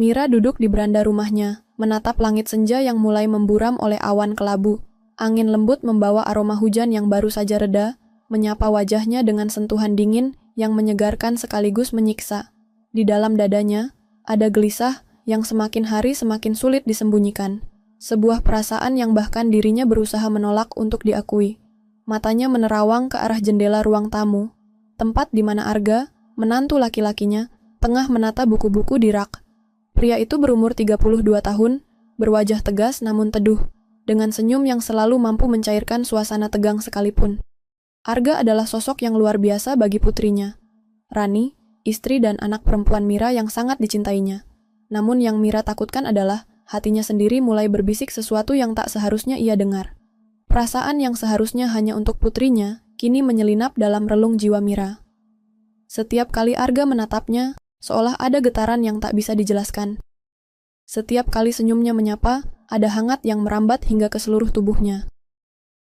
Mira duduk di beranda rumahnya, menatap langit senja yang mulai memburam oleh awan kelabu. Angin lembut membawa aroma hujan yang baru saja reda, menyapa wajahnya dengan sentuhan dingin yang menyegarkan sekaligus menyiksa. Di dalam dadanya, ada gelisah yang semakin hari semakin sulit disembunyikan. Sebuah perasaan yang bahkan dirinya berusaha menolak untuk diakui. Matanya menerawang ke arah jendela ruang tamu, tempat di mana Arga, menantu laki-lakinya, tengah menata buku-buku di rak. Pria itu berumur 32 tahun, berwajah tegas namun teduh, dengan senyum yang selalu mampu mencairkan suasana tegang sekalipun. Arga adalah sosok yang luar biasa bagi putrinya, Rani, istri dan anak perempuan Mira yang sangat dicintainya. Namun yang Mira takutkan adalah hatinya sendiri mulai berbisik sesuatu yang tak seharusnya ia dengar. Perasaan yang seharusnya hanya untuk putrinya, kini menyelinap dalam relung jiwa Mira. Setiap kali Arga menatapnya, seolah ada getaran yang tak bisa dijelaskan. Setiap kali senyumnya menyapa, ada hangat yang merambat hingga ke seluruh tubuhnya.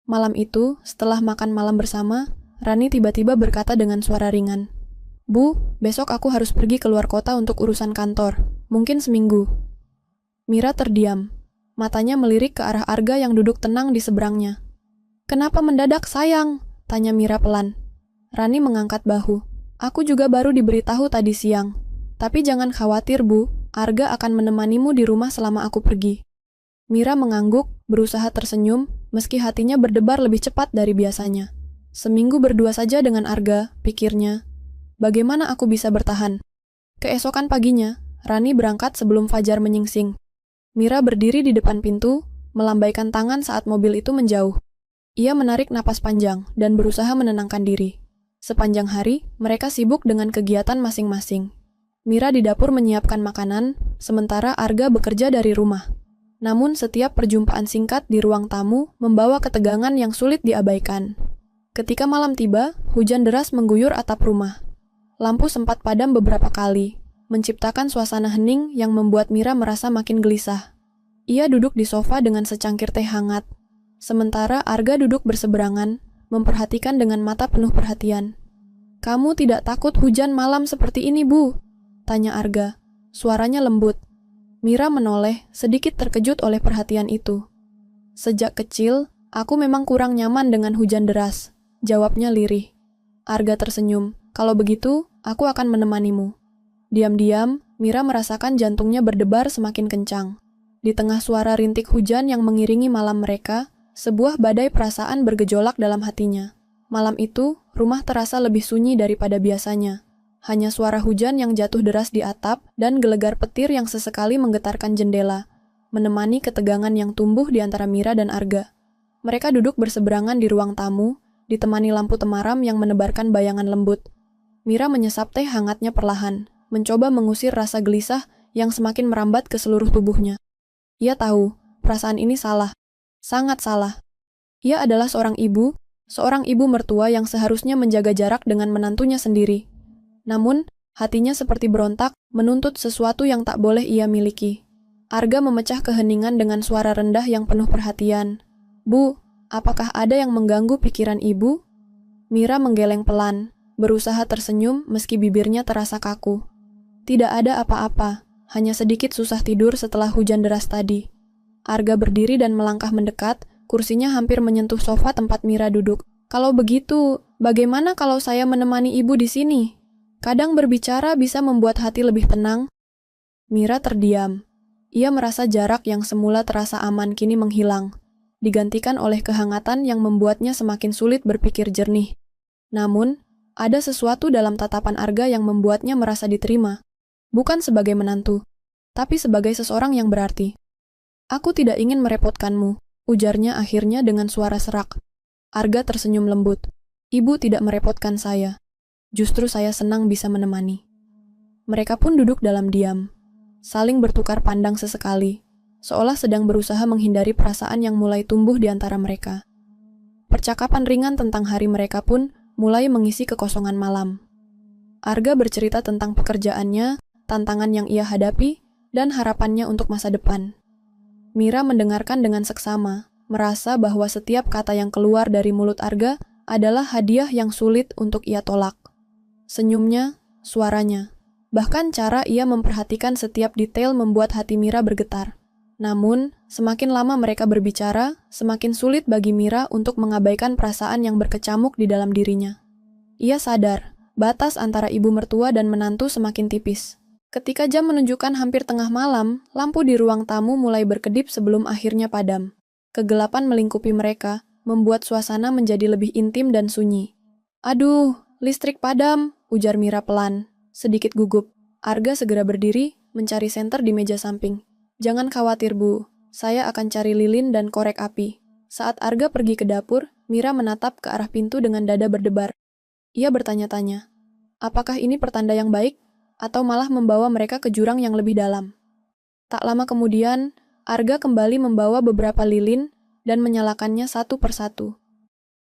Malam itu, setelah makan malam bersama, Rani tiba-tiba berkata dengan suara ringan, "Bu, besok aku harus pergi keluar kota untuk urusan kantor, mungkin seminggu." Mira terdiam. Matanya melirik ke arah Arga yang duduk tenang di seberangnya. "Kenapa mendadak, sayang?" tanya Mira pelan. Rani mengangkat bahu. "Aku juga baru diberitahu tadi siang. Tapi jangan khawatir, Bu. Arga akan menemanimu di rumah selama aku pergi." Mira mengangguk, berusaha tersenyum, meski hatinya berdebar lebih cepat dari biasanya. Seminggu berdua saja dengan Arga, pikirnya. Bagaimana aku bisa bertahan? Keesokan paginya, Rani berangkat sebelum fajar menyingsing. Mira berdiri di depan pintu, melambaikan tangan saat mobil itu menjauh. Ia menarik napas panjang dan berusaha menenangkan diri. Sepanjang hari, mereka sibuk dengan kegiatan masing-masing. Mira di dapur menyiapkan makanan, sementara Arga bekerja dari rumah. Namun setiap perjumpaan singkat di ruang tamu membawa ketegangan yang sulit diabaikan. Ketika malam tiba, hujan deras mengguyur atap rumah. Lampu sempat padam beberapa kali, menciptakan suasana hening yang membuat Mira merasa makin gelisah. Ia duduk di sofa dengan secangkir teh hangat, sementara Arga duduk berseberangan, memperhatikan dengan mata penuh perhatian. "Kamu tidak takut hujan malam seperti ini, Bu?" tanya Arga. Suaranya lembut. Mira menoleh, sedikit terkejut oleh perhatian itu. "Sejak kecil, aku memang kurang nyaman dengan hujan deras," jawabnya lirih. Arga tersenyum. "Kalau begitu, aku akan menemanimu." Diam-diam, Mira merasakan jantungnya berdebar semakin kencang. Di tengah suara rintik hujan yang mengiringi malam mereka, sebuah badai perasaan bergejolak dalam hatinya. Malam itu, rumah terasa lebih sunyi daripada biasanya. Hanya suara hujan yang jatuh deras di atap dan gelegar petir yang sesekali menggetarkan jendela, menemani ketegangan yang tumbuh di antara Mira dan Arga. Mereka duduk berseberangan di ruang tamu, ditemani lampu temaram yang menebarkan bayangan lembut. Mira menyesap teh hangatnya perlahan, mencoba mengusir rasa gelisah yang semakin merambat ke seluruh tubuhnya. Ia tahu, perasaan ini salah. Sangat salah. Ia adalah seorang ibu mertua yang seharusnya menjaga jarak dengan menantunya sendiri. Namun, hatinya seperti berontak, menuntut sesuatu yang tak boleh ia miliki. Arga memecah keheningan dengan suara rendah yang penuh perhatian. "Bu, apakah ada yang mengganggu pikiran ibu?" Mira menggeleng pelan, berusaha tersenyum meski bibirnya terasa kaku. "Tidak ada apa-apa, hanya sedikit susah tidur setelah hujan deras tadi." Arga berdiri dan melangkah mendekat, kursinya hampir menyentuh sofa tempat Mira duduk. "Kalau begitu, bagaimana kalau saya menemani ibu di sini? Kadang berbicara bisa membuat hati lebih tenang." Mira terdiam. Ia merasa jarak yang semula terasa aman kini menghilang, digantikan oleh kehangatan yang membuatnya semakin sulit berpikir jernih. Namun, ada sesuatu dalam tatapan Arga yang membuatnya merasa diterima. Bukan sebagai menantu, tapi sebagai seseorang yang berarti. "Aku tidak ingin merepotkanmu," ujarnya akhirnya dengan suara serak. Arga tersenyum lembut. "Ibu tidak merepotkan saya. Justru saya senang bisa menemani." Mereka pun duduk dalam diam, saling bertukar pandang sesekali, seolah sedang berusaha menghindari perasaan yang mulai tumbuh di antara mereka. Percakapan ringan tentang hari mereka pun mulai mengisi kekosongan malam. Arga bercerita tentang pekerjaannya, tantangan yang ia hadapi, dan harapannya untuk masa depan. Mira mendengarkan dengan seksama, merasa bahwa setiap kata yang keluar dari mulut Arga adalah hadiah yang sulit untuk ia tolak. Senyumnya, suaranya, Bahkan cara ia memperhatikan setiap detail membuat hati Mira bergetar. Namun, semakin lama mereka berbicara, semakin sulit bagi Mira untuk mengabaikan perasaan yang berkecamuk di dalam dirinya. Ia sadar, batas antara ibu mertua dan menantu semakin tipis. Ketika jam menunjukkan hampir tengah malam, lampu di ruang tamu mulai berkedip sebelum akhirnya padam. Kegelapan melingkupi mereka, membuat suasana menjadi lebih intim dan sunyi. "Aduh, listrik padam," ujar Mira pelan, sedikit gugup. Arga segera berdiri, mencari senter di meja samping. "Jangan khawatir, Bu. Saya akan cari lilin dan korek api." Saat Arga pergi ke dapur, Mira menatap ke arah pintu dengan dada berdebar. Ia bertanya-tanya, apakah ini pertanda yang baik, atau malah membawa mereka ke jurang yang lebih dalam? Tak lama kemudian, Arga kembali membawa beberapa lilin dan menyalakannya satu persatu.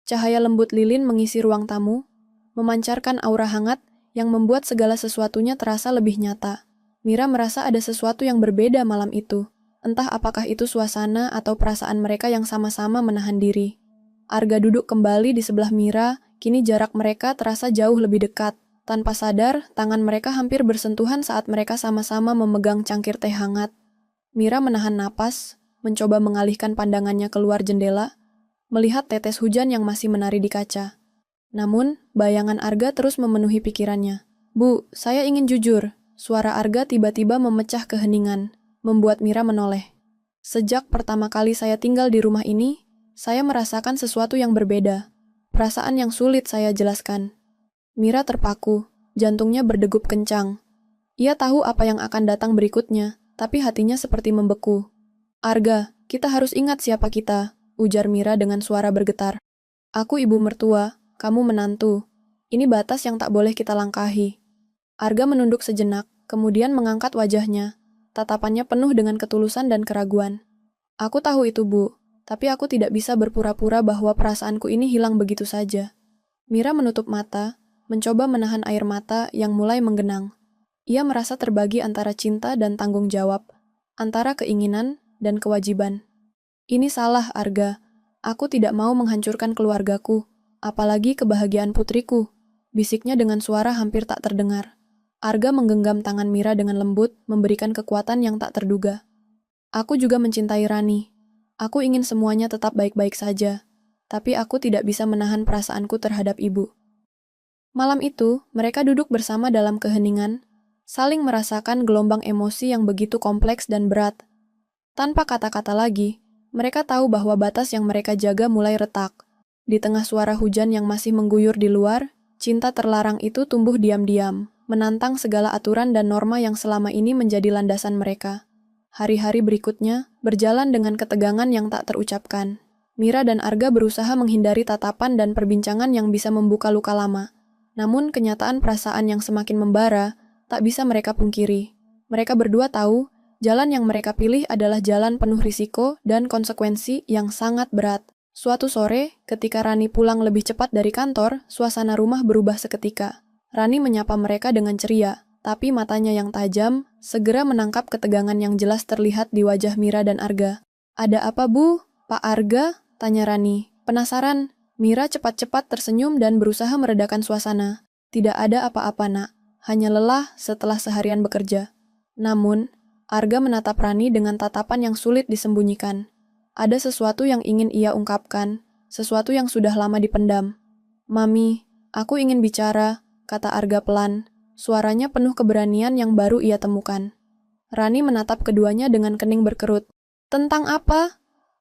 Cahaya lembut lilin mengisi ruang tamu, memancarkan aura hangat yang membuat segala sesuatunya terasa lebih nyata. Mira merasa ada sesuatu yang berbeda malam itu. Entah apakah itu suasana atau perasaan mereka yang sama-sama menahan diri. Arga duduk kembali di sebelah Mira, kini jarak mereka terasa jauh lebih dekat. Tanpa sadar, tangan mereka hampir bersentuhan saat mereka sama-sama memegang cangkir teh hangat. Mira menahan napas, mencoba mengalihkan pandangannya keluar jendela, melihat tetes hujan yang masih menari di kaca. Namun, bayangan Arga terus memenuhi pikirannya. "Bu, saya ingin jujur." Suara Arga tiba-tiba memecah keheningan, membuat Mira menoleh. "Sejak pertama kali saya tinggal di rumah ini, saya merasakan sesuatu yang berbeda. Perasaan yang sulit saya jelaskan." Mira terpaku, jantungnya berdegup kencang. Ia tahu apa yang akan datang berikutnya, tapi hatinya seperti membeku. "Arga, kita harus ingat siapa kita," ujar Mira dengan suara bergetar. "Aku ibu mertua, kamu menantu. Ini batas yang tak boleh kita langkahi." Arga menunduk sejenak, kemudian mengangkat wajahnya. Tatapannya penuh dengan ketulusan dan keraguan. "Aku tahu itu, Bu, tapi aku tidak bisa berpura-pura bahwa perasaanku ini hilang begitu saja." Mira menutup mata, mencoba menahan air mata yang mulai menggenang. Ia merasa terbagi antara cinta dan tanggung jawab, antara keinginan dan kewajiban. "Ini salah, Arga. Aku tidak mau menghancurkan keluargaku, apalagi kebahagiaan putriku," bisiknya dengan suara hampir tak terdengar. Arga menggenggam tangan Mira dengan lembut, memberikan kekuatan yang tak terduga. "Aku juga mencintai Rani. Aku ingin semuanya tetap baik-baik saja, tapi aku tidak bisa menahan perasaanku terhadap ibu." Malam itu, mereka duduk bersama dalam keheningan, saling merasakan gelombang emosi yang begitu kompleks dan berat. Tanpa kata-kata lagi, mereka tahu bahwa batas yang mereka jaga mulai retak. Di tengah suara hujan yang masih mengguyur di luar, cinta terlarang itu tumbuh diam-diam, menantang segala aturan dan norma yang selama ini menjadi landasan mereka. Hari-hari berikutnya berjalan dengan ketegangan yang tak terucapkan. Mira dan Arga berusaha menghindari tatapan dan perbincangan yang bisa membuka luka lama. Namun kenyataan perasaan yang semakin membara tak bisa mereka pungkiri. Mereka berdua tahu jalan yang mereka pilih adalah jalan penuh risiko dan konsekuensi yang sangat berat. Suatu sore, ketika Rani pulang lebih cepat dari kantor, suasana rumah berubah seketika. Rani menyapa mereka dengan ceria, tapi matanya yang tajam segera menangkap ketegangan yang jelas terlihat di wajah Mira dan Arga. "Ada apa, Bu? Pak Arga?" tanya Rani. Penasaran, Mira cepat-cepat tersenyum dan berusaha meredakan suasana. "Tidak ada apa-apa, Nak. Hanya lelah setelah seharian bekerja." Namun, Arga menatap Rani dengan tatapan yang sulit disembunyikan. Ada sesuatu yang ingin ia ungkapkan, sesuatu yang sudah lama dipendam. "Mami, aku ingin bicara," kata Arga pelan. Suaranya penuh keberanian yang baru ia temukan. Rani menatap keduanya dengan kening berkerut. "Tentang apa?"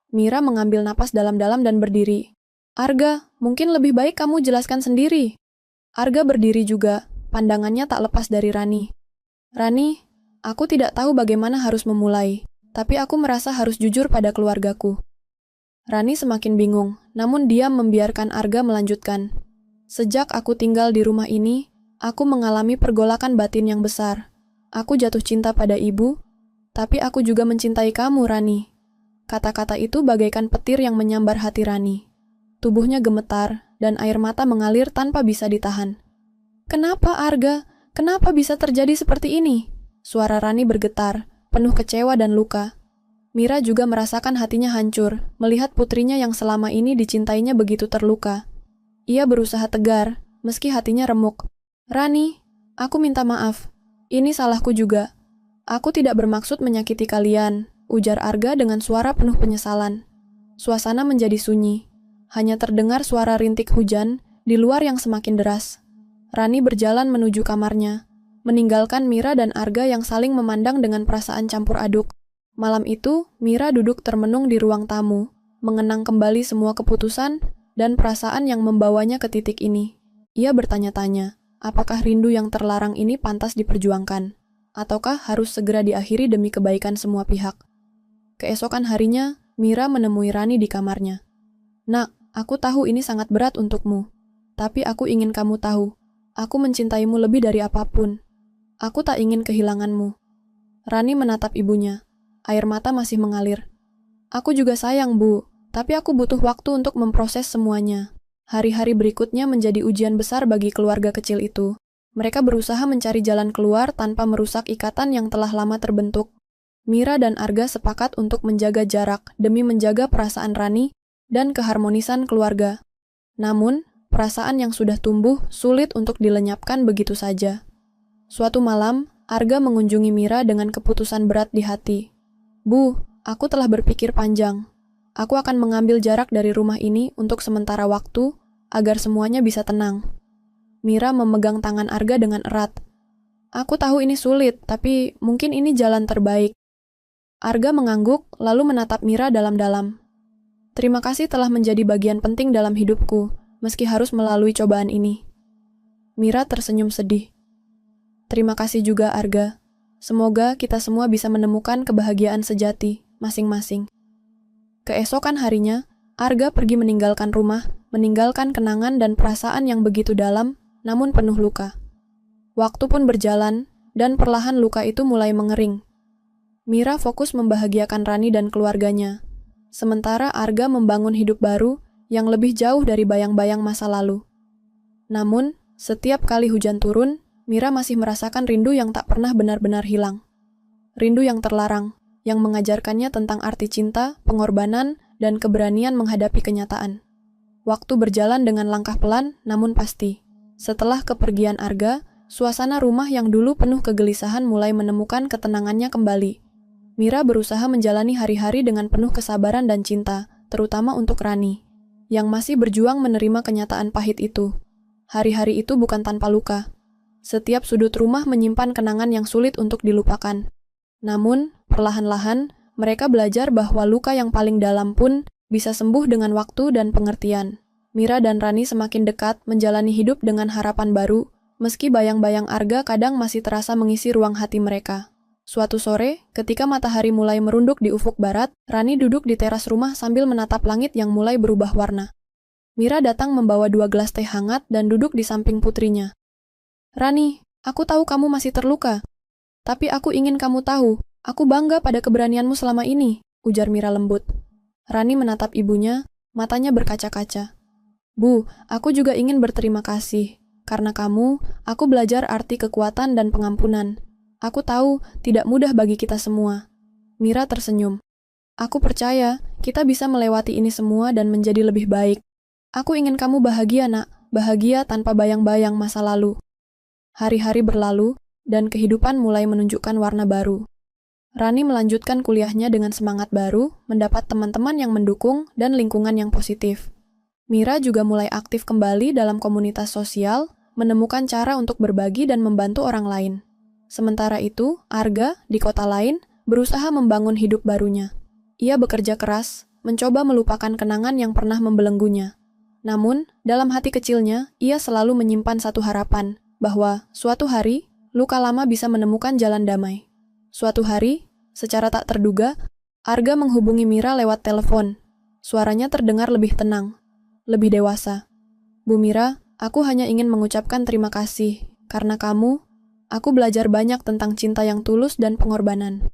Mira mengambil napas dalam-dalam dan berdiri. "Arga, mungkin lebih baik kamu jelaskan sendiri." Arga berdiri juga, pandangannya tak lepas dari Rani. "Rani, aku tidak tahu bagaimana harus memulai, tapi aku merasa harus jujur pada keluargaku." Rani semakin bingung, namun diam membiarkan Arga melanjutkan. "Sejak aku tinggal di rumah ini, aku mengalami pergolakan batin yang besar. Aku jatuh cinta pada ibu, tapi aku juga mencintai kamu, Rani." Kata-kata itu bagaikan petir yang menyambar hati Rani. Tubuhnya gemetar, dan air mata mengalir tanpa bisa ditahan. "Kenapa, Arga? Kenapa bisa terjadi seperti ini?" Suara Rani bergetar, penuh kecewa dan luka. Mira juga merasakan hatinya hancur, melihat putrinya yang selama ini dicintainya begitu terluka. Ia berusaha tegar, meski hatinya remuk. "Rani, aku minta maaf. Ini salahku juga. Aku tidak bermaksud menyakiti kalian, ujar Arga dengan suara penuh penyesalan. Suasana menjadi sunyi. Hanya terdengar suara rintik hujan di luar yang semakin deras. Rani berjalan menuju kamarnya, meninggalkan Mira dan Arga yang saling memandang dengan perasaan campur aduk. Malam itu, Mira duduk termenung di ruang tamu, mengenang kembali semua keputusan dan perasaan yang membawanya ke titik ini. Ia bertanya-tanya, apakah rindu yang terlarang ini pantas diperjuangkan, ataukah harus segera diakhiri demi kebaikan semua pihak. Keesokan harinya, Mira menemui Rani di kamarnya. Nak, aku tahu ini sangat berat untukmu, tapi aku ingin kamu tahu, aku mencintaimu lebih dari apapun. Aku tak ingin kehilanganmu. Rani menatap ibunya. Air mata masih mengalir. Aku juga sayang, Bu, tapi aku butuh waktu untuk memproses semuanya. Hari-hari berikutnya menjadi ujian besar bagi keluarga kecil itu. Mereka berusaha mencari jalan keluar tanpa merusak ikatan yang telah lama terbentuk. Mira dan Arga sepakat untuk menjaga jarak demi menjaga perasaan Rani dan keharmonisan keluarga. Namun, perasaan yang sudah tumbuh sulit untuk dilenyapkan begitu saja. Suatu malam, Arga mengunjungi Mira dengan keputusan berat di hati. Bu, aku telah berpikir panjang. Aku akan mengambil jarak dari rumah ini untuk sementara waktu, agar semuanya bisa tenang. Mira memegang tangan Arga dengan erat. Aku tahu ini sulit, tapi mungkin ini jalan terbaik. Arga mengangguk, lalu menatap Mira dalam-dalam. Terima kasih telah menjadi bagian penting dalam hidupku, meski harus melalui cobaan ini. Mira tersenyum sedih. Terima kasih juga, Arga. Semoga kita semua bisa menemukan kebahagiaan sejati, masing-masing. Keesokan harinya, Arga pergi meninggalkan rumah, meninggalkan kenangan dan perasaan yang begitu dalam, namun penuh luka. Waktu pun berjalan, dan perlahan luka itu mulai mengering. Mira fokus membahagiakan Rani dan keluarganya, sementara Arga membangun hidup baru yang lebih jauh dari bayang-bayang masa lalu. Namun, setiap kali hujan turun, Mira masih merasakan rindu yang tak pernah benar-benar hilang. Rindu yang terlarang, yang mengajarkannya tentang arti cinta, pengorbanan, dan keberanian menghadapi kenyataan. Waktu berjalan dengan langkah pelan, namun pasti. Setelah kepergian Arga, suasana rumah yang dulu penuh kegelisahan mulai menemukan ketenangannya kembali. Mira berusaha menjalani hari-hari dengan penuh kesabaran dan cinta, terutama untuk Rani, yang masih berjuang menerima kenyataan pahit itu. Hari-hari itu bukan tanpa luka. Setiap sudut rumah menyimpan kenangan yang sulit untuk dilupakan. Namun, perlahan-lahan, mereka belajar bahwa luka yang paling dalam pun bisa sembuh dengan waktu dan pengertian. Mira dan Rani semakin dekat menjalani hidup dengan harapan baru, meski bayang-bayang Arga kadang masih terasa mengisi ruang hati mereka. Suatu sore, ketika matahari mulai merunduk di ufuk barat, Rani duduk di teras rumah sambil menatap langit yang mulai berubah warna. Mira datang membawa 2 gelas teh hangat dan duduk di samping putrinya. Rani, aku tahu kamu masih terluka. Tapi aku ingin kamu tahu, aku bangga pada keberanianmu selama ini, ujar Mira lembut. Rani menatap ibunya, matanya berkaca-kaca. Bu, aku juga ingin berterima kasih. Karena kamu, aku belajar arti kekuatan dan pengampunan. Aku tahu, tidak mudah bagi kita semua. Mira tersenyum. Aku percaya, kita bisa melewati ini semua dan menjadi lebih baik. Aku ingin kamu bahagia, nak. Bahagia tanpa bayang-bayang masa lalu. Hari-hari berlalu, dan kehidupan mulai menunjukkan warna baru. Rani melanjutkan kuliahnya dengan semangat baru, mendapat teman-teman yang mendukung dan lingkungan yang positif. Mira juga mulai aktif kembali dalam komunitas sosial, menemukan cara untuk berbagi dan membantu orang lain. Sementara itu, Arga, di kota lain, berusaha membangun hidup barunya. Ia bekerja keras, mencoba melupakan kenangan yang pernah membelenggunya. Namun, dalam hati kecilnya, ia selalu menyimpan satu harapan, bahwa suatu hari, luka lama bisa menemukan jalan damai. Suatu hari, secara tak terduga, Arga menghubungi Mira lewat telepon. Suaranya terdengar lebih tenang, lebih dewasa. Bu Mira, aku hanya ingin mengucapkan terima kasih, karena kamu, aku belajar banyak tentang cinta yang tulus dan pengorbanan.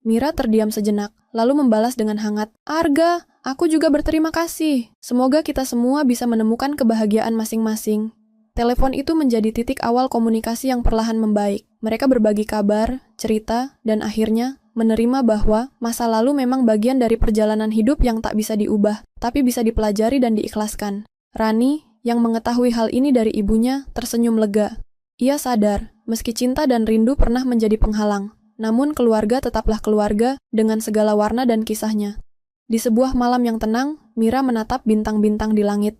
Mira terdiam sejenak, lalu membalas dengan hangat, Arga, aku juga berterima kasih. Semoga kita semua bisa menemukan kebahagiaan masing-masing. Telepon itu menjadi titik awal komunikasi yang perlahan membaik. Mereka berbagi kabar, cerita, dan akhirnya menerima bahwa masa lalu memang bagian dari perjalanan hidup yang tak bisa diubah, tapi bisa dipelajari dan diikhlaskan. Rani, yang mengetahui hal ini dari ibunya, tersenyum lega. Ia sadar Meski cinta dan rindu pernah menjadi penghalang, namun keluarga tetaplah keluarga dengan segala warna dan kisahnya. Di sebuah malam yang tenang, Mira menatap bintang-bintang di langit.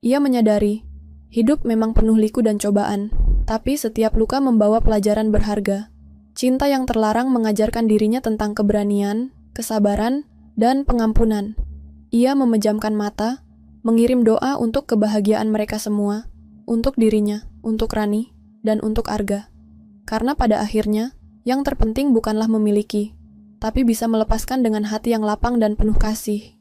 Ia menyadari, hidup memang penuh liku dan cobaan, tapi setiap luka membawa pelajaran berharga. Cinta yang terlarang mengajarkan dirinya tentang keberanian, kesabaran, dan pengampunan. Ia memejamkan mata, mengirim doa untuk kebahagiaan mereka semua, untuk dirinya, untuk Rani, dan untuk Arga. Karena pada akhirnya, yang terpenting bukanlah memiliki, tapi bisa melepaskan dengan hati yang lapang dan penuh kasih.